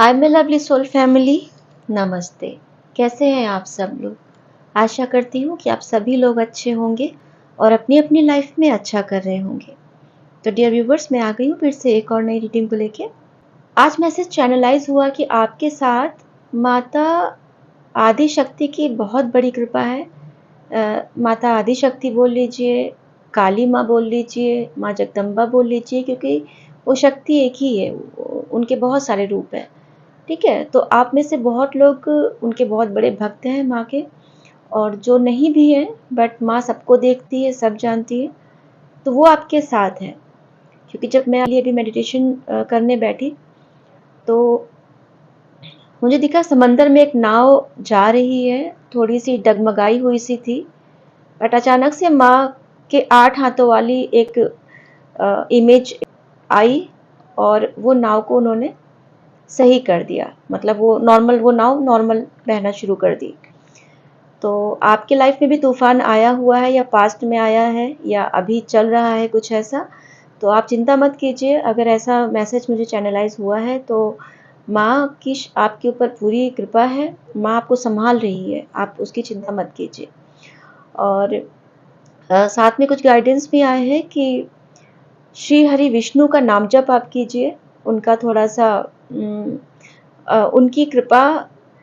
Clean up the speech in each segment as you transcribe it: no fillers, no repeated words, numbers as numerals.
Hi my lovely soul family, नमस्ते। कैसे हैं आप सब लोग? आशा करती हूँ कि आप सभी लोग अच्छे होंगे और अपनी अपनी लाइफ में अच्छा कर रहे होंगे। तो डियर व्यूवर्स, मैं आ गई हूँ फिर से एक और नई रीडिंग को लेके। आज मैसेज चैनलाइज हुआ कि आपके साथ माता आदि शक्ति की बहुत बड़ी कृपा है। माता आदि शक्ति बोल लीजिए, काली माँ बोल लीजिए, माँ जगदम्बा बोल लीजिए, क्योंकि वो शक्ति एक ही है, उनके बहुत सारे रूप हैं। ठीक है, तो आप में से बहुत लोग उनके बहुत बड़े भक्त हैं माँ के, और जो नहीं भी हैं बट माँ सबको देखती है, सब जानती है, तो वो आपके साथ है। क्योंकि जब मैं अभी मेडिटेशन करने बैठी तो मुझे दिखा समंदर में एक नाव जा रही है, थोड़ी सी डगमगाई हुई सी थी, बट अचानक से माँ के 8 हाथों वाली एक इमेज आई और वो नाव को उन्होंने सही कर दिया। मतलब वो नाव नॉर्मल बहना शुरू कर दी। तो आपके लाइफ में भी तूफान आया हुआ है, या पास्ट में आया है, या अभी चल रहा है कुछ ऐसा, तो आप चिंता मत कीजिए। अगर ऐसा मैसेज मुझे चैनलाइज हुआ है तो माँ की आपके ऊपर पूरी कृपा है, माँ आपको संभाल रही है, आप उसकी चिंता मत कीजिए। और साथ में कुछ गाइडेंस भी आए हैं कि श्री हरि विष्णु का नाम जप आप कीजिए। उनका थोड़ा सा उनकी कृपा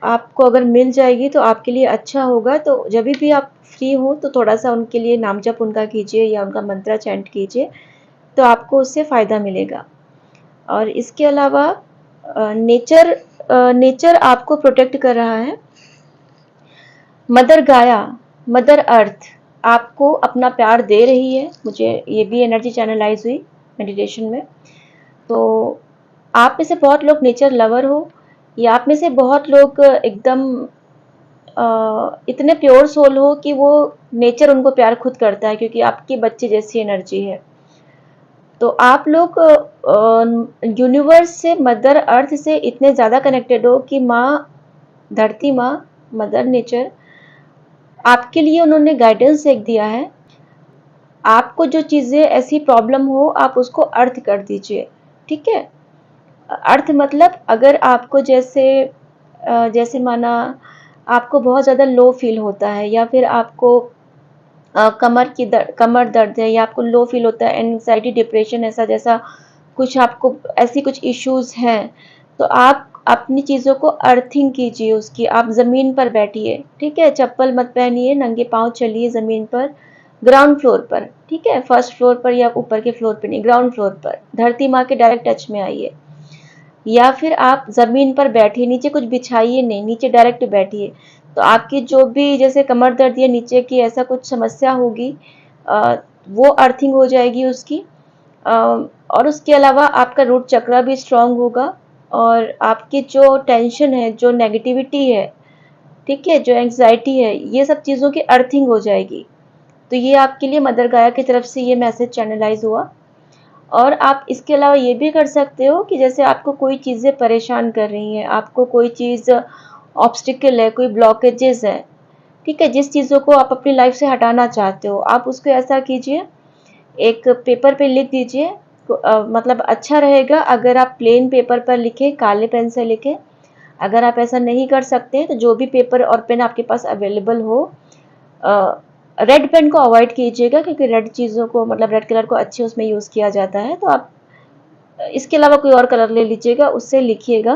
आपको अगर मिल जाएगी तो आपके लिए अच्छा होगा। तो जब भी आप फ्री हो तो थोड़ा सा उनके लिए नाम जप उनका कीजिए या उनका मंत्र चैंट कीजिए, तो आपको उससे फ़ायदा मिलेगा। और इसके अलावा नेचर आपको प्रोटेक्ट कर रहा है। मदर गाया, मदर अर्थ आपको अपना प्यार दे रही है। मुझे ये भी एनर्जी चैनलाइज हुई मेडिटेशन में। तो आप में से बहुत लोग नेचर लवर हो, या आप में से बहुत लोग एकदम इतने प्योर सोल हो कि वो नेचर उनको प्यार खुद करता है, क्योंकि आपके बच्चे जैसी एनर्जी है। तो आप लोग यूनिवर्स से, मदर अर्थ से इतने ज़्यादा कनेक्टेड हो कि माँ धरती, माँ मदर नेचर, आपके लिए उन्होंने गाइडेंस एक दिया है। आपको जो चीज़ें ऐसी प्रॉब्लम हो आप उसको अर्थ कर दीजिए। ठीक है, अर्थ मतलब अगर आपको जैसे माना आपको बहुत ज़्यादा लो फील होता है, या फिर आपको कमर दर्द है, या आपको लो फील होता है, एंग्जाइटी, डिप्रेशन, ऐसा जैसा कुछ आपको ऐसी कुछ इश्यूज हैं, तो आप अपनी चीज़ों को अर्थिंग कीजिए उसकी। आप ज़मीन पर बैठिए, ठीक है, चप्पल मत पहनिए, नंगे पाँव चलिए ज़मीन पर, ग्राउंड फ्लोर पर, ठीक है, फर्स्ट फ्लोर पर या ऊपर के फ्लोर पर नहीं, ग्राउंड फ्लोर पर धरती माँ के डायरेक्ट टच में आइए। या फिर आप ज़मीन पर बैठिए, नीचे कुछ बिछाइए नहीं, नीचे डायरेक्ट बैठिए। तो आपकी जो भी जैसे कमर दर्द या नीचे की ऐसा कुछ समस्या होगी, वो अर्थिंग हो जाएगी उसकी। और उसके अलावा आपका रूट चक्रा भी स्ट्रांग होगा, और आपकी जो टेंशन है, जो नेगेटिविटी है, ठीक है, जो एंग्जाइटी है, ये सब चीज़ों की अर्थिंग हो जाएगी। तो ये आपके लिए मदर गाया की तरफ से ये मैसेज चैनलाइज हुआ। और आप इसके अलावा ये भी कर सकते हो कि जैसे आपको कोई चीज़ें परेशान कर रही हैं, आपको कोई चीज़ ऑब्स्टिकल है, कोई ब्लॉकेजेस है, ठीक है, जिस चीज़ों को आप अपनी लाइफ से हटाना चाहते हो, आप उसको ऐसा कीजिए, एक पेपर पे लिख दीजिए। मतलब अच्छा रहेगा अगर आप प्लेन पेपर पर लिखें, काले पेन से लिखें। अगर आप ऐसा नहीं कर सकते तो जो भी पेपर और पेन आपके पास अवेलेबल हो, रेड पेन को अवॉइड कीजिएगा, क्योंकि रेड चीज़ों को, मतलब रेड कलर को अच्छे उसमें यूज़ किया जाता है। तो आप इसके अलावा कोई और कलर ले लीजिएगा, उससे लिखिएगा,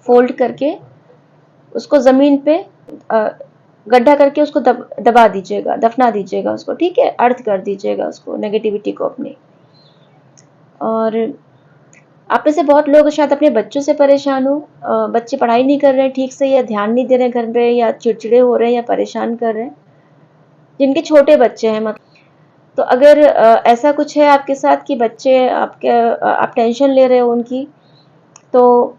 फोल्ड करके उसको ज़मीन पे गड्ढा करके उसको दबा दीजिएगा, दफना दीजिएगा उसको, ठीक है, अर्थ कर दीजिएगा उसको, नेगेटिविटी को अपनी। और आप में से बहुत लोग शायद अपने बच्चों से परेशान हो, बच्चे पढ़ाई नहीं कर रहे हैं ठीक से, या ध्यान नहीं दे रहे हैं घर पे, या चिड़चिड़े हो रहे हैं, या परेशान कर रहे हैं, जिनके छोटे बच्चे हैं। मतलब तो अगर ऐसा कुछ है आपके साथ कि बच्चे आप टेंशन ले रहे हो उनकी, तो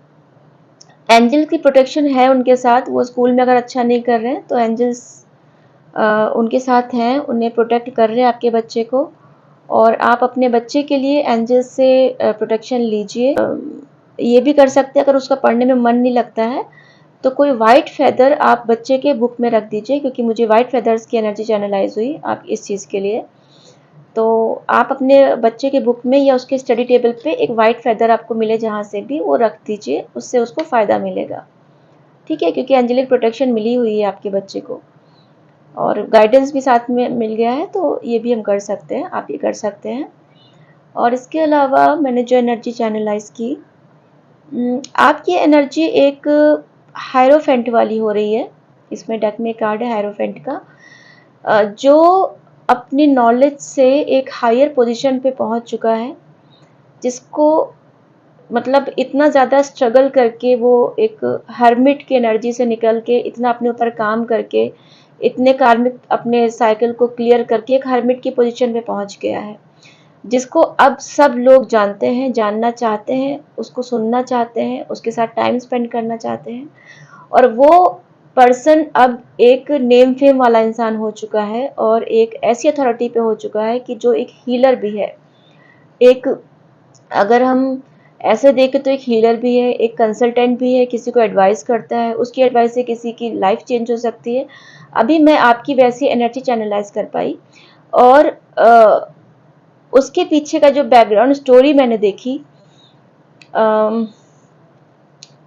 एंजल की प्रोटेक्शन है उनके साथ। वो स्कूल में अगर अच्छा नहीं कर रहे हैं तो एंजल्स उनके साथ हैं, उन्हें प्रोटेक्ट कर रहे हैं आपके बच्चे को। और आप अपने बच्चे के लिए एंजल से प्रोटेक्शन लीजिए। ये भी कर सकते हैं, अगर उसका पढ़ने में मन नहीं लगता है तो कोई वाइट फेदर आप बच्चे के बुक में रख दीजिए, क्योंकि मुझे वाइट फेदर्स की एनर्जी चैनलाइज हुई आप इस चीज़ के लिए। तो आप अपने बच्चे के बुक में या उसके स्टडी टेबल पे एक वाइट फेदर आपको मिले जहाँ से भी, वो रख दीजिए, उससे उसको फ़ायदा मिलेगा। ठीक है, क्योंकि एंजेलिक प्रोटेक्शन मिली हुई है आपके बच्चे को और गाइडेंस भी साथ में मिल गया है, तो ये भी हम कर सकते हैं, आप ये कर सकते हैं। और इसके अलावा मैंने जो एनर्जी चैनलाइज की, आपकी एनर्जी एक हायरोफेंट वाली हो रही है। इसमें डेक में कार्ड है हायरोफेंट का, जो अपनी नॉलेज से एक हायर पोजीशन पे पहुंच चुका है, जिसको मतलब इतना ज़्यादा स्ट्रगल करके वो एक हर्मिट की एनर्जी से निकल के, इतना अपने ऊपर काम करके, इतने कार्मिक अपने साइकिल को क्लियर करके एक हर्मिट की पोजीशन पे पहुंच गया है, जिसको अब सब लोग जानते हैं, जानना चाहते हैं, उसको सुनना चाहते हैं, उसके साथ टाइम स्पेंड करना चाहते हैं। और वो पर्सन अब एक नेम फेम वाला इंसान हो चुका है और एक ऐसी अथॉरिटी पे हो चुका है कि जो एक हीलर भी है। एक, अगर हम ऐसे देखें तो एक हीलर भी है, एक कंसल्टेंट भी है, किसी को एडवाइस करता है, उसकी एडवाइस से किसी की लाइफ चेंज हो सकती है। अभी मैं आपकी वैसी एनर्जी चैनलाइज कर पाई और उसके पीछे का जो बैकग्राउंड स्टोरी मैंने देखी,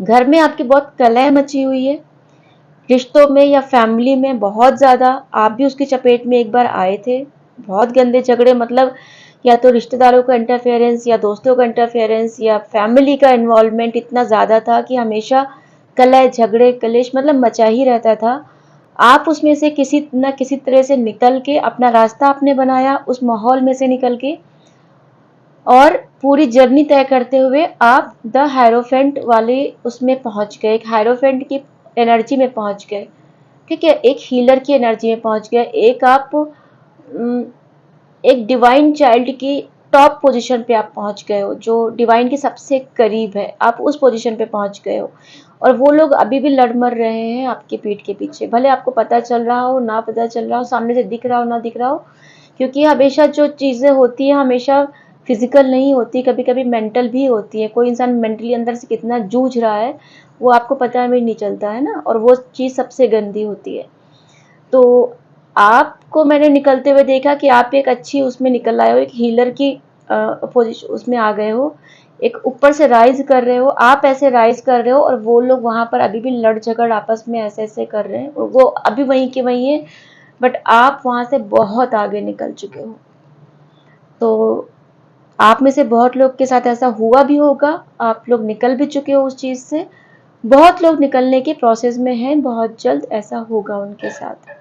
घर में आपकी बहुत कलह मची हुई है, रिश्तों में या फैमिली में बहुत ज़्यादा। आप भी उसकी चपेट में एक बार आए थे, बहुत गंदे झगड़े, मतलब या तो रिश्तेदारों का इंटरफेरेंस या दोस्तों का इंटरफेरेंस या फैमिली का इन्वॉल्वमेंट इतना ज़्यादा था कि हमेशा कलह झगड़े कलेश मतलब मचा ही रहता था। आप उसमें से किसी न किसी तरह से निकल के अपना रास्ता आपने बनाया, उस माहौल में से निकल के, और पूरी जर्नी तय करते हुए आप द हायरोफेंट वाले उसमें पहुंच गए, एक हायरोफेंट की एनर्जी में पहुंच गए। ठीक है, एक हीलर की एनर्जी में पहुंच गए, एक आप एक डिवाइन चाइल्ड की टॉप पोजीशन पे आप पहुंच गए हो, जो डिवाइन के सबसे करीब है, आप उस पोजीशन पे पहुंच गए हो। और वो लोग अभी भी लड़ मर रहे हैं आपकी पीठ के पीछे, भले आपको पता चल रहा हो ना पता चल रहा हो, सामने से दिख रहा हो ना दिख रहा हो, क्योंकि हमेशा जो चीज़ें होती हैं हमेशा फिजिकल नहीं होती, कभी कभी मेंटल भी होती है। कोई इंसान मेंटली अंदर से कितना जूझ रहा है वो आपको पता भी नहीं चलता है ना, और वो चीज़ सबसे गंदी होती है। तो आपको मैंने निकलते हुए देखा कि आप एक अच्छी उसमें निकल आए हो, एक हीलर की पोजीशन उसमें आ गए हो, एक ऊपर से राइज कर रहे हो, आप ऐसे राइज कर रहे हो और वो लोग वहां पर अभी भी लड़ झगड़ आपस में ऐसे ऐसे कर रहे हैं, और वो अभी वहीं के वहीं है, बट आप वहां से बहुत आगे निकल चुके हो। तो आप में से बहुत लोग के साथ ऐसा हुआ भी होगा, आप लोग निकल भी चुके हो उस चीज से, बहुत लोग निकलने के प्रोसेस में हैं, बहुत जल्द ऐसा होगा उनके साथ।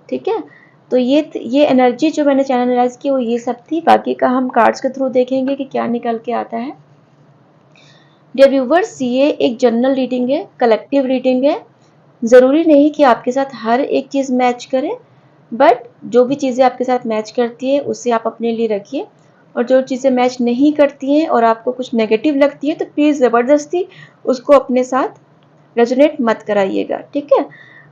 ठीक है, तो ये एनर्जी जो मैंने चैनलाइज की वो ये सब थी, बाकी का हम कार्ड्स के थ्रू देखेंगे कि क्या निकल के आता है। डियर व्यूवर्स, ये एक जनरल रीडिंग है, कलेक्टिव रीडिंग है, ज़रूरी नहीं कि आपके साथ हर एक चीज़ मैच करे, बट जो भी चीज़ें आपके साथ मैच करती है उसे आप अपने लिए रखिए, और जो चीज़ें मैच नहीं करती हैं और आपको कुछ नेगेटिव लगती है तो प्लीज़ ज़बरदस्ती उसको अपने साथ रेजोनेट मत कराइएगा। ठीक है,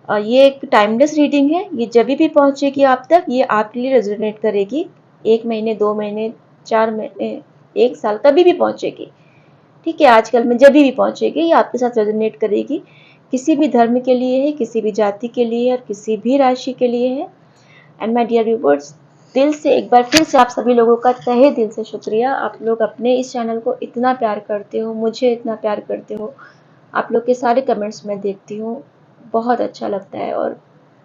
ये एक टाइमलेस रीडिंग है, ये जब भी पहुंचेगी आप तक ये आपके लिए रेजोनेट करेगी, 1 महीने 2 महीने 4 महीने 1 साल कभी भी पहुंचेगी। ठीक है, आजकल में जब भी पहुंचेगी ये आपके साथ रेजोनेट करेगी, किसी भी धर्म के लिए है, किसी भी जाति के लिए है और किसी भी राशि के लिए है। एंड माय डियर व्यूअर्स, दिल से एक बार फिर से आप सभी लोगों का तहे दिल से शुक्रिया, आप लोग अपने इस चैनल को इतना प्यार करते हो, मुझे इतना प्यार करते हो, आप लोग के सारे कमेंट्स मैं देखती हूँ, बहुत अच्छा लगता है और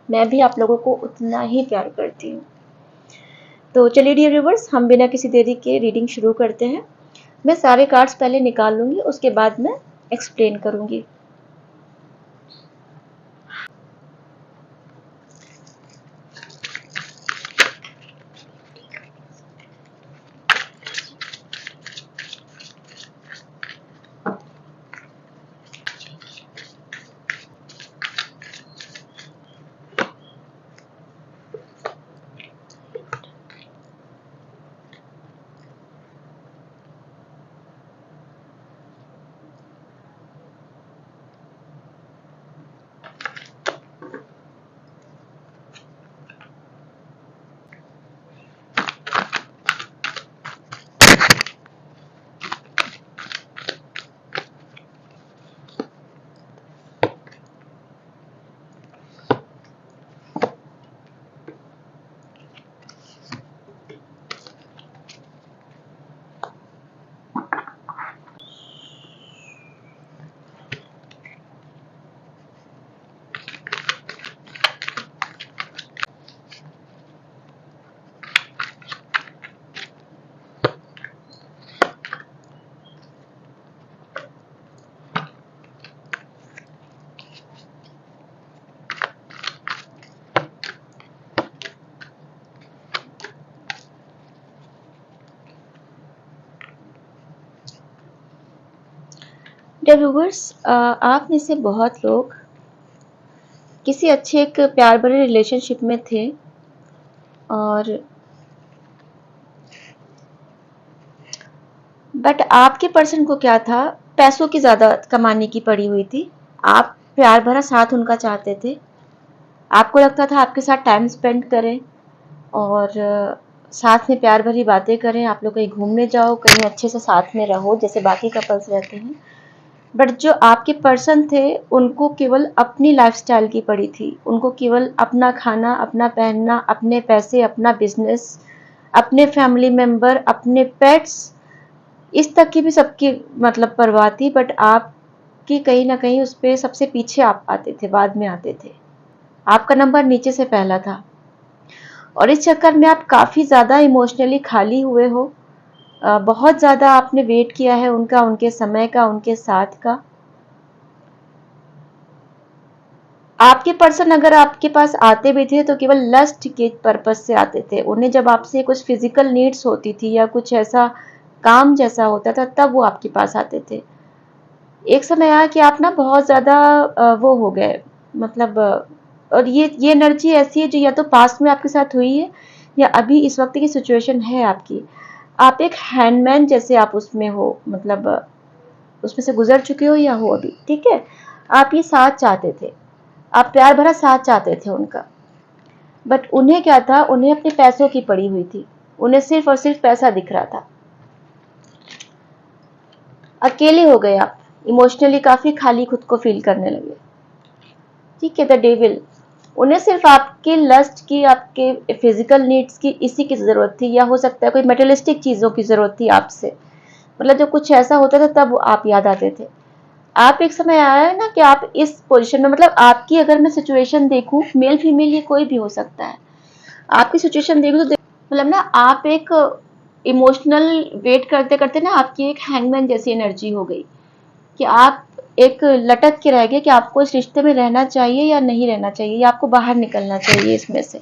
मैं भी आप लोगों को उतना ही प्यार करती हूँ। तो चलिए डियर व्यूअर्स, हम बिना किसी देरी के रीडिंग शुरू करते हैं। मैं सारे कार्ड्स पहले निकाल लूँगी, उसके बाद मैं एक्सप्लेन करूँगी। डियर व्यूवर्स, आप में से बहुत लोग किसी अच्छे एक प्यार भरे रिलेशनशिप में थे और बट आपके पर्सन को क्या था, पैसों की ज़्यादा कमाने की पड़ी हुई थी। आप प्यार भरा साथ उनका चाहते थे। आपको लगता था आपके साथ टाइम स्पेंड करें और साथ में प्यार भरी बातें करें, आप लोग कहीं घूमने जाओ, कहीं अच्छे से साथ में रहो जैसे बाकी कपल्स रहते हैं। बट जो आपके पर्सन थे उनको केवल अपनी लाइफस्टाइल की पड़ी थी। उनको केवल अपना खाना, अपना पहनना, अपने पैसे, अपना बिजनेस, अपने फैमिली मेंबर, अपने पेट्स, इस तक की भी सबकी मतलब परवाह थी। बट आपकी कहीं ना कहीं उस पर सबसे पीछे आप आते थे, बाद में आते थे। आपका नंबर नीचे से पहला था और इस चक्कर में आप काफ़ी ज़्यादा इमोशनली खाली हुए हो। बहुत ज़्यादा आपने वेट किया है उनका, उनके समय का, उनके साथ का। आपके पर्सन अगर आपके पास आते भी थे तो केवल लस्ट के पर्पज से आते थे। उन्हें जब आपसे कुछ फिजिकल नीड्स होती थी या कुछ ऐसा काम जैसा होता था तब वो आपके पास आते थे। एक समय आया कि आप ना बहुत ज़्यादा वो हो गए, मतलब और ये एनर्जी ऐसी है जो या तो पास्ट में आपके साथ हुई है या अभी इस वक्त की सिचुएशन है आपकी। आप एक हैंडमैन जैसे आप उसमें हो, मतलब उसमें से गुजर चुके हो या हो अभी, ठीक है। आप ये साथ चाहते थे, आप प्यार भरा साथ चाहते थे उनका। बट उन्हें क्या था, उन्हें अपने पैसों की पड़ी हुई थी। उन्हें सिर्फ और सिर्फ पैसा दिख रहा था। अकेले हो गए आप, इमोशनली काफी खाली खुद को फील करने लगे, ठीक है। द डेविल, उन्हें सिर्फ आपके लस्ट की, आपके फिजिकल नीड्स की, इसी की जरूरत थी, या हो सकता है कोई मेटेरियलिस्टिक चीजों की जरूरत थी आपसे। मतलब जब कुछ ऐसा होता था तब आप याद आते थे। आप एक समय आया है ना कि आप इस पोजीशन में, मतलब आपकी अगर मैं सिचुएशन देखूं, मेल फीमेल ये कोई भी हो सकता है, आपकी सिचुएशन देखो तो मतलब ना आप एक इमोशनल वेट करते करते ना आपकी एक हैंगमैन जैसी एनर्जी हो गई कि आप एक लटक के रह गए कि आपको इस रिश्ते में रहना चाहिए या नहीं रहना चाहिए, या आपको बाहर निकलना चाहिए इसमें से।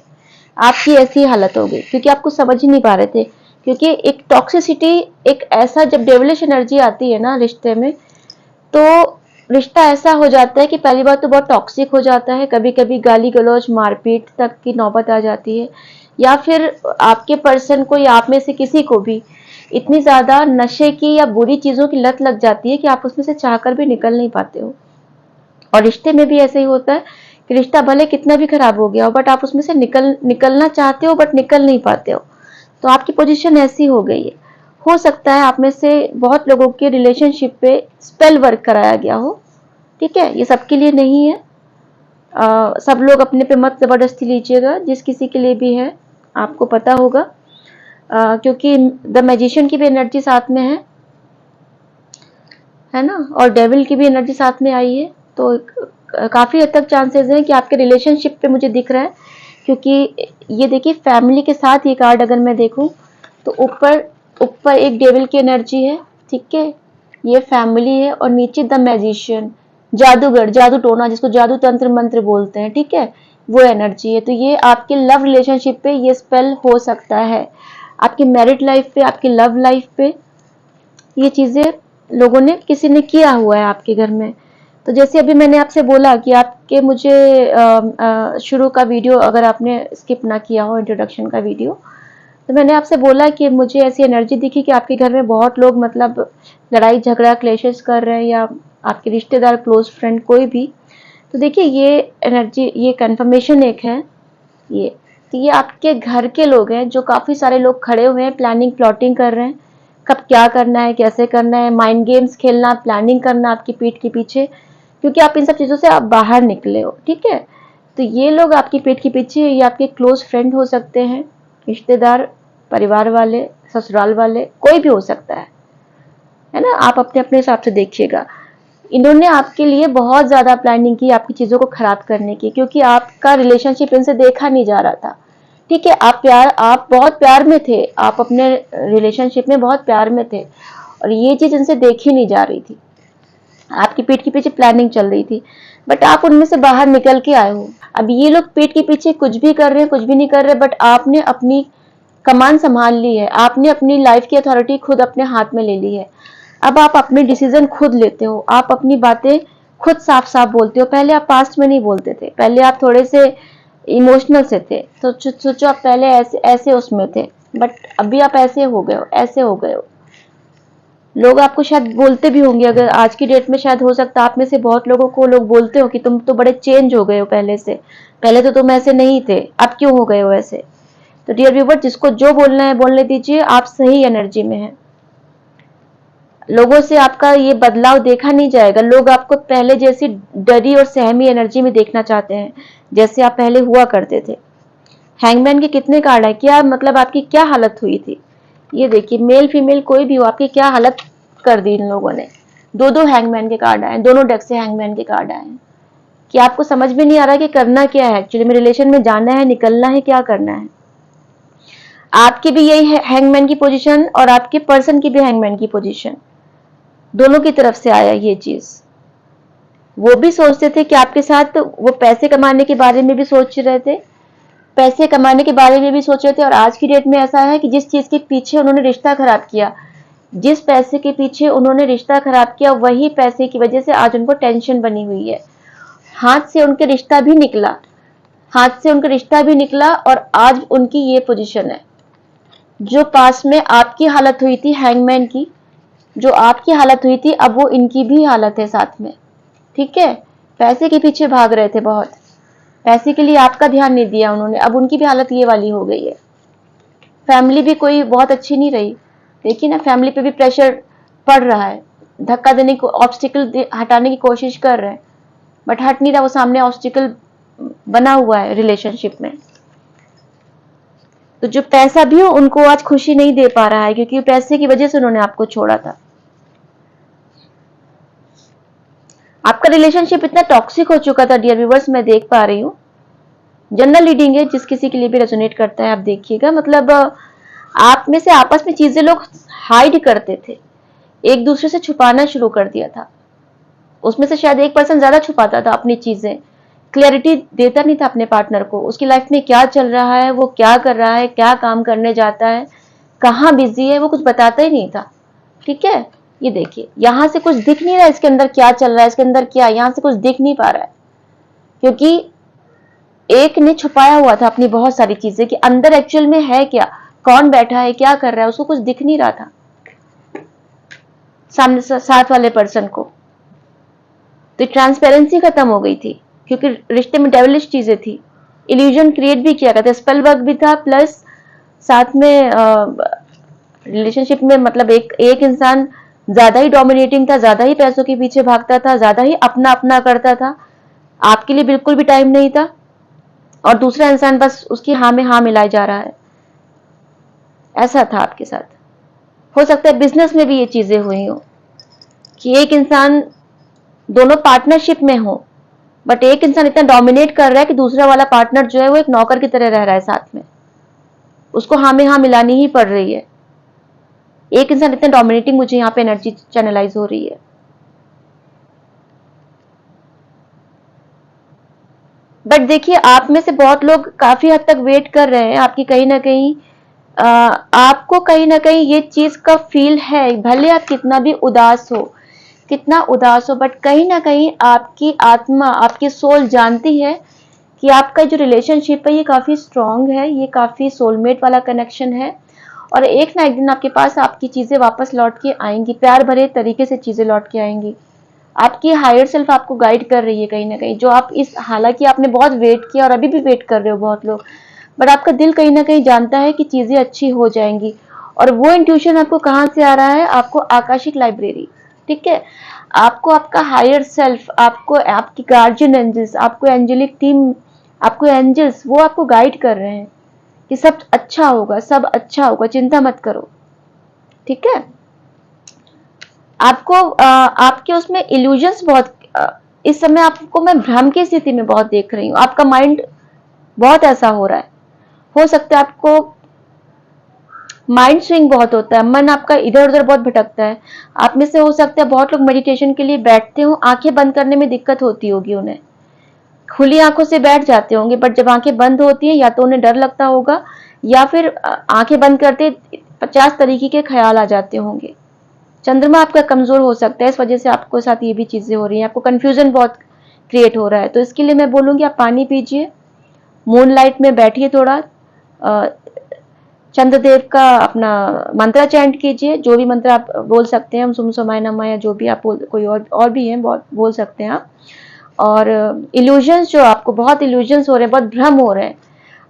आपकी ऐसी हालत हो गई क्योंकि आप कुछ समझ ही नहीं पा रहे थे। क्योंकि एक टॉक्सिसिटी, एक ऐसा जब डेविलिश एनर्जी आती है ना रिश्ते में, तो रिश्ता ऐसा हो जाता है कि पहली बार तो बहुत टॉक्सिक हो जाता है। कभी कभी गाली गलौज, मारपीट तक की नौबत आ जाती है, या फिर आपके पर्सन को या आप में से किसी को भी इतनी ज्यादा नशे की या बुरी चीजों की लत लग जाती है कि आप उसमें से चाहकर भी निकल नहीं पाते हो। और रिश्ते में भी ऐसे ही होता है कि रिश्ता भले कितना भी खराब हो गया हो, बट आप उसमें से निकलना चाहते हो बट निकल नहीं पाते हो। तो आपकी पोजीशन ऐसी हो गई है। हो सकता है आप में से बहुत लोगों के रिलेशनशिप पे स्पेल वर्क कराया गया हो, ठीक है। ये सबके लिए नहीं है। सब लोग अपने पे मत जबरदस्ती लीजिएगा, जिस किसी के लिए भी है आपको पता होगा। क्योंकि द मैजिशियन की भी एनर्जी साथ में है ना, और डेविल की भी एनर्जी साथ में आई है। तो काफी हद तक चांसेस हैं कि आपके रिलेशनशिप पे मुझे दिख रहा है। क्योंकि ये देखिए, फैमिली के साथ ये कार्ड अगर मैं देखूं तो ऊपर ऊपर एक डेविल की एनर्जी है, ठीक है, ये फैमिली है, और नीचे द मैजिशियन, जादूगर, जादू टोना, जिसको जादू तंत्र मंत्र बोलते हैं, ठीक है, वो एनर्जी है। तो ये आपके लव रिलेशनशिप पे ये स्पेल हो सकता है, आपकी मैरिड लाइफ पे, आपकी लव लाइफ पे ये चीजें लोगों ने, किसी ने किया हुआ है आपके घर में। तो जैसे अभी मैंने आपसे बोला कि आपके मुझे शुरू का वीडियो अगर आपने स्किप ना किया हो, इंट्रोडक्शन का वीडियो, तो मैंने आपसे बोला कि मुझे ऐसी एनर्जी दिखी कि आपके घर में बहुत लोग मतलब लड़ाई झगड़ा क्लेशेस कर रहे हैं, या आपके रिश्तेदार, क्लोज फ्रेंड, कोई भी। तो देखिए ये एनर्जी, ये कंफर्मेशन एक है ये। तो ये आपके घर के लोग हैं, जो काफी सारे लोग खड़े हुए हैं, प्लानिंग प्लॉटिंग कर रहे हैं, कब क्या करना है, कैसे करना है, माइंड गेम्स खेलना, प्लानिंग करना आपकी पीठ के पीछे। क्योंकि आप इन सब चीजों से आप बाहर निकले हो, ठीक है। तो ये लोग आपकी पीठ के पीछे, ये आपके क्लोज फ्रेंड हो सकते हैं, रिश्तेदार, परिवार वाले, ससुराल वाले, कोई भी हो सकता है ना। आप अपने अपने हिसाब से देखिएगा। इन्होंने आपके लिए बहुत ज्यादा प्लानिंग की आपकी चीजों को खराब करने की, क्योंकि आपका रिलेशनशिप इनसे देखा नहीं जा रहा था, ठीक है। आप बहुत प्यार में थे, आप अपने रिलेशनशिप में बहुत प्यार में थे, और ये चीज इनसे देखी नहीं जा रही थी। आपकी पीठ के पीछे प्लानिंग चल रही थी, बट आप उनमें से बाहर निकल के आए हो। अब ये लोग पीठ के पीछे कुछ भी कर रहे हैं, कुछ भी नहीं कर रहे, बट आपने अपनी कमान संभाल ली है, आपने अपनी लाइफ की अथॉरिटी खुद अपने हाथ में ले ली है। अब आप अपने डिसीजन खुद लेते हो, आप अपनी बातें खुद साफ साफ बोलते हो। पहले आप पास्ट में नहीं बोलते थे, पहले आप थोड़े से इमोशनल से थे, तो सोचो आप पहले ऐसे ऐसे उसमें थे, बट अभी आप ऐसे हो गए हो, ऐसे हो गए हो। लोग आपको शायद बोलते भी होंगे, अगर आज की डेट में शायद हो सकता है आप में से बहुत लोगों को लोग बोलते हो कि तुम तो बड़े चेंज हो गए हो पहले से, पहले तो तुम ऐसे नहीं थे, अब क्यों हो गए हो ऐसे। तो डियर व्यूवर, जिसको जो बोलना है बोलने दीजिए, आप सही एनर्जी में हैं। लोगों से आपका ये बदलाव देखा नहीं जाएगा, लोग आपको पहले जैसी डरी और सहमी एनर्जी में देखना चाहते हैं, जैसे आप पहले हुआ करते थे। हैंगमैन के कितने कार्ड है, क्या मतलब आपकी क्या हालत हुई थी। ये देखिए, मेल फीमेल कोई भी हो, आपकी क्या हालत कर दी इन लोगों ने। दो दो हैंगमैन के कार्ड आए, दोनों डेक से हैंगमैन के कार्ड आए। कि आपको समझ में नहीं आ रहा कि करना क्या है, एक्चुअली में रिलेशन में जाना है, निकलना है, क्या करना है। आपकी भी यही है हैंगमैन की पोजीशन, और आपके पर्सन की भी हैंगमैन की पोजीशन, दोनों की तरफ से आया ये चीज। वो भी सोचते थे कि आपके साथ, वो पैसे कमाने के बारे में भी सोच रहे थे, पैसे कमाने के बारे में भी सोच रहे थे। और आज की डेट में ऐसा है कि जिस चीज के पीछे उन्होंने रिश्ता खराब किया, जिस पैसे के पीछे उन्होंने रिश्ता खराब किया, वही पैसे की वजह से आज उनको टेंशन बनी हुई है। हाथ से उनके रिश्ता भी निकला, हाथ से उनका रिश्ता भी निकला, और आज उनकी ये पोजीशन है। जो पास में आपकी हालत हुई थी हैंगमैन की, जो आपकी हालत हुई थी, अब वो इनकी भी हालत है साथ में। ठीक है, पैसे के पीछे भाग रहे थे बहुत, पैसे के लिए आपका ध्यान नहीं दिया उन्होंने, अब उनकी भी हालत ये वाली हो गई है। फैमिली भी कोई बहुत अच्छी नहीं रही, देखिए ना, फैमिली पे भी प्रेशर पड़ रहा है, धक्का देने को, ऑब्स्टिकल हटाने की कोशिश कर रहे हैं, बट हट नहीं रहा, वो सामने ऑब्स्टिकल बना हुआ है रिलेशनशिप में। तो जो पैसा भी हो उनको आज खुशी नहीं दे पा रहा है, क्योंकि पैसे की वजह से उन्होंने आपको छोड़ा था। आपका रिलेशनशिप इतना टॉक्सिक हो चुका था डियर व्यूअर्स, मैं देख पा रही हूँ। जनरल रीडिंग है, जिस किसी के लिए भी रेजोनेट करता है आप देखिएगा। मतलब आप में से आपस में चीजें लोग हाइड करते थे, एक दूसरे से छुपाना शुरू कर दिया था। उसमें से शायद एक पर्सन ज्यादा छुपाता था अपनी चीजें, क्लैरिटी देता नहीं था अपने पार्टनर को, उसकी लाइफ में क्या चल रहा है, वो क्या कर रहा है, क्या काम करने जाता है, कहाँ बिजी है, वो कुछ बताता ही नहीं था। ठीक है, ये देखिए, यहां से कुछ दिख नहीं रहा है, इसके अंदर क्या चल रहा है, इसके अंदर क्या, यहां से कुछ दिख नहीं पा रहा है, क्योंकि एक ने छुपाया हुआ था अपनी बहुत सारी चीजें कि अंदर एक्चुअल में है क्या, कौन बैठा है, क्या कर रहा है, उसको कुछ दिख नहीं रहा था सामने साथ वाले पर्सन को। तो ट्रांसपेरेंसी खत्म हो गई थी, क्योंकि रिश्ते में डेविलिश चीजें थी, इल्यूजन क्रिएट भी किया गया था, स्पेल वर्क भी था, प्लस साथ में रिलेशनशिप में मतलब एक इंसान ज्यादा ही डोमिनेटिंग था, ज्यादा ही पैसों के पीछे भागता था, ज्यादा ही अपना अपना करता था, आपके लिए बिल्कुल भी टाइम नहीं था, और दूसरा इंसान बस उसकी हाँ में हाँ मिलाए जा रहा है। ऐसा था आपके साथ। हो सकता है बिजनेस में भी ये चीजें हुई हो कि एक इंसान, दोनों पार्टनरशिप में हो, बट एक इंसान इतना डोमिनेट कर रहा है कि दूसरा वाला पार्टनर जो है वो एक नौकर की तरह रह रहा है साथ में, उसको हाँ में हाँ मिलानी ही पड़ रही है। एक इंसान इतना डोमिनेटिंग, मुझे यहाँ पे एनर्जी चैनलाइज हो रही है। बट देखिए, आप में से बहुत लोग काफी हद तक वेट कर रहे हैं, आपकी कहीं ना कहीं आपको कहीं ना कहीं ये चीज का फील है, भले आप कितना भी उदास हो, कितना उदास हो, बट कहीं ना कहीं आपकी आत्मा, आपकी सोल जानती है कि आपका जो रिलेशनशिप है ये काफी स्ट्रांग है, ये काफी सोलमेट वाला कनेक्शन है, और एक ना एक दिन आपके पास आपकी चीजें वापस लौट के आएंगी, प्यार भरे तरीके से चीजें लौट के आएंगी। आपकी हायर सेल्फ आपको गाइड कर रही है कहीं ना कहीं, जो आप इस, हालांकि आपने बहुत वेट किया और अभी भी वेट कर रहे हो बहुत लोग, बट आपका दिल कहीं ना कहीं जानता है कि चीजें अच्छी हो जाएंगी। और वो इंट्यूशन आपको कहाँ से आ रहा है, आपको आकाशिक लाइब्रेरी, ठीक है, आपको आपका हायर सेल्फ, आपको आपकी गार्जियन एंजल्स, आपको एंजेलिक टीम, आपको एंजल्स, वो आपको गाइड कर रहे हैं कि सब अच्छा होगा, सब अच्छा होगा, चिंता मत करो। ठीक है, आपको आपके उसमें इल्यूजन्स बहुत, इस समय आपको मैं भ्रम की स्थिति में बहुत देख रही हूँ, आपका माइंड बहुत ऐसा हो रहा है। हो सकता है आपको माइंड स्विंग बहुत होता है, मन आपका इधर उधर बहुत भटकता है। आप में से हो सकता है बहुत लोग मेडिटेशन के लिए बैठते हो, आंखें बंद करने में दिक्कत होती होगी उन्हें, खुली आंखों से बैठ जाते होंगे, बट जब आंखें बंद होती है या तो उन्हें डर लगता होगा, या फिर आंखें बंद करते 50 तरीके के ख्याल आ जाते होंगे। चंद्रमा आपका कमजोर हो सकता है, इस वजह से आपको साथ ये भी चीजें हो रही हैं, आपको कंफ्यूजन बहुत क्रिएट हो रहा है। तो इसके लिए मैं बोलूंगी आप पानी पीजिए, मून लाइट में बैठिए, थोड़ा चंद्रदेव का अपना मंत्र चैंट कीजिए, जो भी मंत्र आप बोल सकते हैं, हम सुम समाय नमः या जो भी आप कोई और भी हैं बहुत बोल सकते हैं आप। और इल्यूजन्स, जो आपको बहुत इल्यूजन्स हो रहे हैं, बहुत भ्रम हो रहे हैं,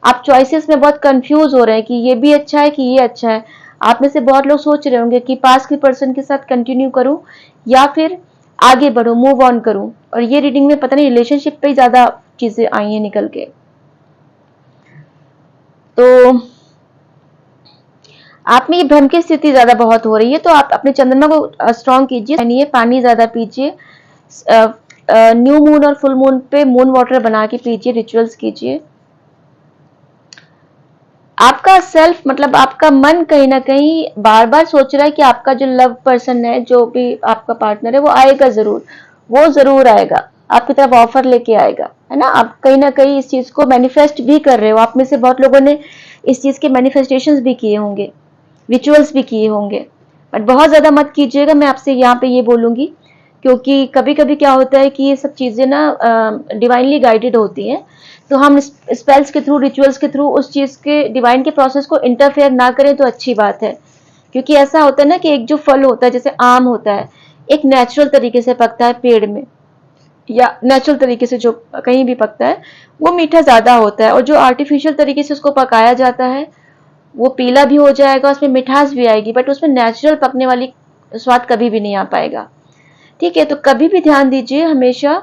आप चॉइसेस में बहुत कंफ्यूज हो रहे हैं कि ये भी अच्छा है कि ये अच्छा है। आप में से बहुत लोग सोच रहे होंगे कि पास के पर्सन के साथ कंटिन्यू करूं या फिर आगे बढ़ूं, मूव ऑन करूं। और ये रीडिंग में पता नहीं रिलेशनशिप पे ही ज्यादा चीजें आई हैं निकल के। तो आप में ये भ्रम की स्थिति ज्यादा बहुत हो रही है, तो आप अपने चंद्रमा को स्ट्रॉन्ग कीजिए, पानी ज्यादा पीजिए, न्यू मून और फुल मून पे मून वाटर बना के पीजिए, रिचुअल्स कीजिए। आपका सेल्फ मतलब आपका मन कहीं ना कहीं बार बार सोच रहा है कि आपका जो लव पर्सन है, जो भी आपका पार्टनर है, वो आएगा जरूर, वो जरूर आएगा, आपकी तरफ ऑफर लेके आएगा, है ना। आप कहीं ना कहीं इस चीज को मैनिफेस्ट भी कर रहे हो, आप में से बहुत लोगों ने इस चीज के मैनिफेस्टेशंस भी किए होंगे, रिचुअल्स भी किए होंगे। बट बहुत ज्यादा मत कीजिएगा, मैं आपसे यहाँ पे ये बोलूंगी, क्योंकि कभी कभी क्या होता है कि ये सब चीजें ना डिवाइनली गाइडेड होती हैं, तो हम स्पेल्स के थ्रू, रिचुअल्स के थ्रू उस चीज के डिवाइन के प्रोसेस को इंटरफेयर ना करें तो अच्छी बात है। क्योंकि ऐसा होता है ना कि एक जो फल होता है, जैसे आम होता है, एक नेचुरल तरीके से पकता है पेड़ में, या नेचुरल तरीके से जो कहीं भी पकता है, वो मीठा ज्यादा होता है, और जो आर्टिफिशियल तरीके से उसको पकाया जाता है वो पीला भी हो जाएगा, उसमें मिठास भी आएगी, बट उसमें नेचुरल पकने वाली स्वाद कभी भी नहीं आ पाएगा। ठीक है, तो कभी भी ध्यान दीजिए हमेशा,